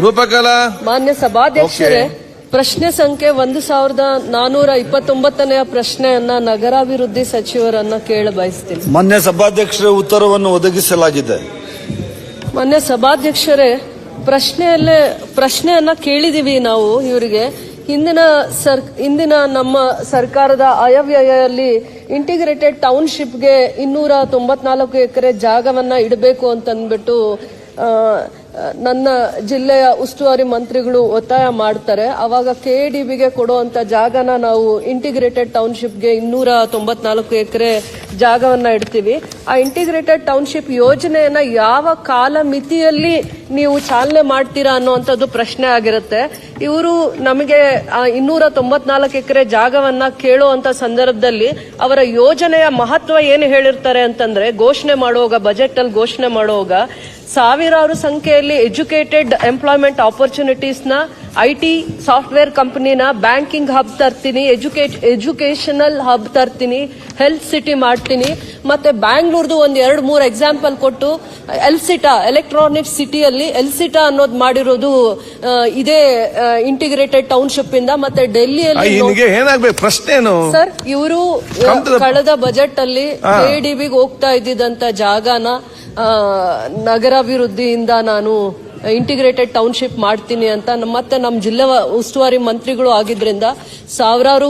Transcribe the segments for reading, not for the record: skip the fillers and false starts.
ರೂಪಕಲಾ ಮಾನ್ಯ ಸಭಾಧ್ಯಕ್ಷರೇ, ಪ್ರಶ್ನೆ ಸಂಖ್ಯೆ 1429ನೇ ಪ್ರಶ್ನೆಯನ್ನ ನಗರಾಭಿವೃದ್ಧಿ ಸಚಿವರನ್ನ ಕೇಳ ಬಯಸ್ತೀನಿ. ಮಾನ್ಯ ಸಭಾಧ್ಯಕ್ಷರೇ, ಉತ್ತರವನ್ನು ಒದಗಿಸಲಾಗಿದೆ. ಮಾನ್ಯ ಸಭಾಧ್ಯಕ್ಷರೇ, ಪ್ರಶ್ನೆಯನ್ನ ಕೇಳಿದೀವಿ ನಾವು ಇವರಿಗೆ. ಹಿಂದಿನ ನಮ್ಮ ಸರ್ಕಾರದ ಆಯವ್ಯಯಲ್ಲಿ ಇಂಟಿಗ್ರೇಟೆಡ್ ಟೌನ್ಶಿಪ್ಗೆ 294 ಎಕರೆ ಜಾಗವನ್ನ ಇಡಬೇಕು ಅಂತಂದ್ಬಿಟ್ಟು ನನ್ನ ಜಿಲ್ಲೆಯ ಉಸ್ತುವಾರಿ ಮಂತ್ರಿಗಳು ಒತ್ತಾಯ ಮಾಡ್ತಾರೆ. ಅವಾಗ ಕೆಡಿಬಿಗೆ ಕೊಡುವಂತ ಜಾಗನ ನಾವು ಇಂಟಿಗ್ರೇಟೆಡ್ ಟೌನ್ಶಿಪ್ಗೆ 294 ಎಕರೆ ಜಾಗವನ್ನ ಇಡ್ತೀವಿ. ಆ ಇಂಟಿಗ್ರೇಟೆಡ್ ಟೌನ್ಶಿಪ್ ಯೋಜನೆಯನ್ನ ಯಾವ ಕಾಲ ಮಿತಿಯಲ್ಲಿ ನೀವು ಚಾಲನೆ ಮಾಡ್ತೀರಾ ಅನ್ನುವಂಥದ್ದು ಪ್ರಶ್ನೆ ಆಗಿರುತ್ತೆ. ಇವರು ನಮಗೆ 294 ಎಕರೆ ಜಾಗವನ್ನ ಕೇಳುವಂತ ಸಂದರ್ಭದಲ್ಲಿ ಅವರ ಯೋಜನೆಯ ಮಹತ್ವ ಏನು ಹೇಳಿರ್ತಾರೆ ಅಂತಂದ್ರೆ, ಘೋಷಣೆ ಮಾಡುವಾಗ, ಬಜೆಟ್ ಅಲ್ಲಿ ಘೋಷಣೆ ಮಾಡುವಾಗ ಸಾವಿರಾರು ಸಂಖ್ಯೆಯಲ್ಲಿ ಎಜುಕೇಟೆಡ್ ಎಂಪ್ಲಾಯ್ಮೆಂಟ್ ಆಪರ್ಚುನಿಟೀಸ್ ನ, IT ಸಾಫ್ಟ್ವೇರ್ ಕಂಪನಿನ, ಬ್ಯಾಂಕಿಂಗ್ ಹಬ್ ತರ್ತೀನಿ, ಎಜುಕೇಶನಲ್ ಹಬ್ ತರ್ತೀನಿ, ಹೆಲ್ತ್ ಸಿಟಿ ಮಾಡ್ತೀನಿ, ಮತ್ತೆ ಬ್ಯಾಂಗ್ಳೂರ್ದು ಒಂದು 2-3 ಎಕ್ಸಾಂಪಲ್ ಕೊಟ್ಟು ಎಲ್ಸಿಟಾ ಎಲೆಕ್ಟ್ರಾನಿಕ್ ಸಿಟಿಯಲ್ಲಿ ಎಲ್ಸಿಟಾ ಅನ್ನೋದು ಮಾಡಿರೋದು ಇದೇ ಇಂಟಿಗ್ರೇಟೆಡ್ ಟೌನ್ಶಿಪ್ ಇಂದ. ಮತ್ತೆ ಡೆಲ್ಲಿಯಲ್ಲಿ ಪ್ರಶ್ನೆ ಸರ್, ಇವರು ಕಳೆದ ಬಜೆಟ್ ಅಲ್ಲಿ ಕೆಡಿಬಿಗೆ ಹೋಗ್ತಾ ಇದ್ದಿದ್ದಂತ ಜಾಗನ ನಗರಾಭಿವೃದ್ಧಿಯಿಂದ ನಾನು ಇಂಟಿಗ್ರೇಟೆಡ್ ಟೌನ್ಶಿಪ್ ಮಾಡ್ತೀನಿ ಅಂತ ಮತ್ತೆ ನಮ್ಮ ಜಿಲ್ಲಾ ಉಸ್ತುವಾರಿ ಮಂತ್ರಿಗಳು ಆಗಿದ್ರಿಂದ ಸಾವಿರಾರು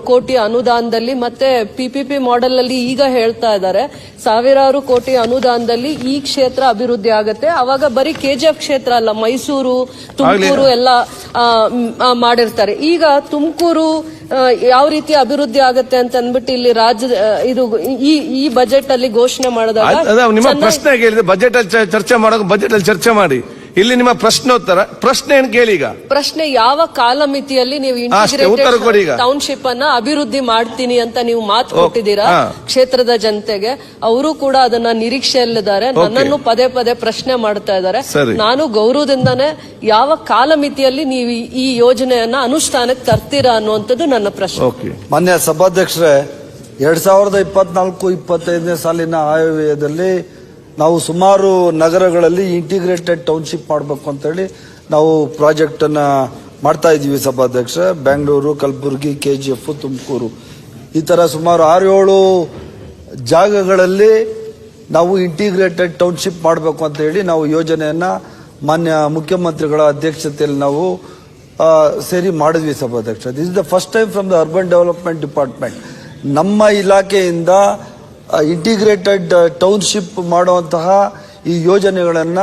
ಕೋಟಿ ಅನುದಾನದಲ್ಲಿ ಮತ್ತೆ PPP ಮಾಡೆಲ್ ಅಲ್ಲಿ ಈಗ ಹೇಳ್ತಾ ಇದ್ದಾರೆ ಸಾವಿರಾರು ಕೋಟಿ ಅನುದಾನದಲ್ಲಿ ಈ ಕ್ಷೇತ್ರ ಅಭಿವೃದ್ಧಿ ಆಗುತ್ತೆ. ಅವಾಗ ಬರೀ KGF ಕ್ಷೇತ್ರ ಅಲ್ಲ, ಮೈಸೂರು, ತುಮಕೂರು ಎಲ್ಲ ಮಾಡಿರ್ತಾರೆ. ಈಗ ತುಮಕೂರು ಯಾವ ರೀತಿ ಅಭಿವೃದ್ಧಿ ಆಗುತ್ತೆ ಅಂತ ಅಂದ್ಬಿಟ್ಟು ಇಲ್ಲಿ ರಾಜ್ಯದ ಇದು ಈ ಬಜೆಟ್ ಅಲ್ಲಿ ಘೋಷಣೆ ಮಾಡಿದಾಗ ನಿಮ್ಮ ಪ್ರಶ್ನೆ ಕೇಳಿದ್ರೆ ಬಜೆಟ್ ಅಲ್ಲಿ ಚರ್ಚೆ ಮಾಡೋದು, ಬಜೆಟ್ ಅಲ್ಲಿ ಚರ್ಚೆ ಮಾಡಿ. ಇಲ್ಲಿ ನಿಮ್ಮ ಪ್ರಶ್ನೋತ್ತರ ಪ್ರಶ್ನೆ ಏನು ಕೇಳಿ. ಈಗ ಪ್ರಶ್ನೆ, ಯಾವ ಕಾಲಮಿತಿಯಲ್ಲಿ ನೀವು ಇಂಟಿಗ್ರೇಟೆಡ್ ಟೌನ್ಶಿಪ್ ಅನ್ನ ಅಭಿವೃದ್ಧಿ ಮಾಡ್ತೀನಿ ಅಂತ ನೀವು ಮಾತು ಕೊಟ್ಟಿದ್ದೀರಾ ಕ್ಷೇತ್ರದ ಜನತೆಗೆ? ಅವರು ಕೂಡ ಅದನ್ನ ನಿರೀಕ್ಷೆಯಲ್ಲಿದ್ದಾರೆ. ನನ್ನನ್ನು ಪದೇ ಪದೇ ಪ್ರಶ್ನೆ ಮಾಡ್ತಾ ಇದ್ದಾರೆ. ನಾನು ಗೌರವದಿಂದಾನೇ ಯಾವ ಕಾಲಮಿತಿಯಲ್ಲಿ ನೀವು ಈ ಯೋಜನೆಯನ್ನ ಅನುಷ್ಠಾನಕ್ಕೆ ತರ್ತೀರಾ ಅನ್ನುವಂಥದ್ದು ನನ್ನ ಪ್ರಶ್ನೆ. ಮಾನ್ಯ ಸಭಾಧ್ಯಕ್ಷರೇ, 2024-25ನೇ ಸಾಲಿನ ಆಯವ್ಯಯದಲ್ಲಿ ನಾವು ಸುಮಾರು ನಗರಗಳಲ್ಲಿ ಇಂಟಿಗ್ರೇಟೆಡ್ ಟೌನ್ಶಿಪ್ ಮಾಡಬೇಕು ಅಂತೇಳಿ ನಾವು ಪ್ರಾಜೆಕ್ಟ್ ಅನ್ನ ಮಾಡ್ತಾ ಇದೀವಿ ಸಭಾಧ್ಯಕ್ಷ. ಬೆಂಗಳೂರು, ಕಲಬುರಗಿ, KGF, ತುಮಕೂರು, ಈ ತರ ಸುಮಾರು 6-7 ಜಾಗಗಳಲ್ಲಿ ನಾವು ಇಂಟಿಗ್ರೇಟೆಡ್ ಟೌನ್ಶಿಪ್ ಮಾಡಬೇಕು ಅಂತ ಹೇಳಿ ನಾವು ಯೋಜನೆಯನ್ನ ಮಾನ್ಯ ಮುಖ್ಯಮಂತ್ರಿಗಳ ಅಧ್ಯಕ್ಷತೆಯಲ್ಲಿ ನಾವು ಸೇರಿ ಮಾಡಿದ್ವಿ ಸಭಾಧ್ಯಕ್ಷ. This is the first time from the urban development department ನಮ್ಮ ಇಲಾಖೆಯಿಂದ ಇಂಟಿಗ್ರೇಟೆಡ್ ಟೌನ್ಶಿಪ್ ಮಾಡುವಂತಹ ಈ ಯೋಜನೆಗಳನ್ನ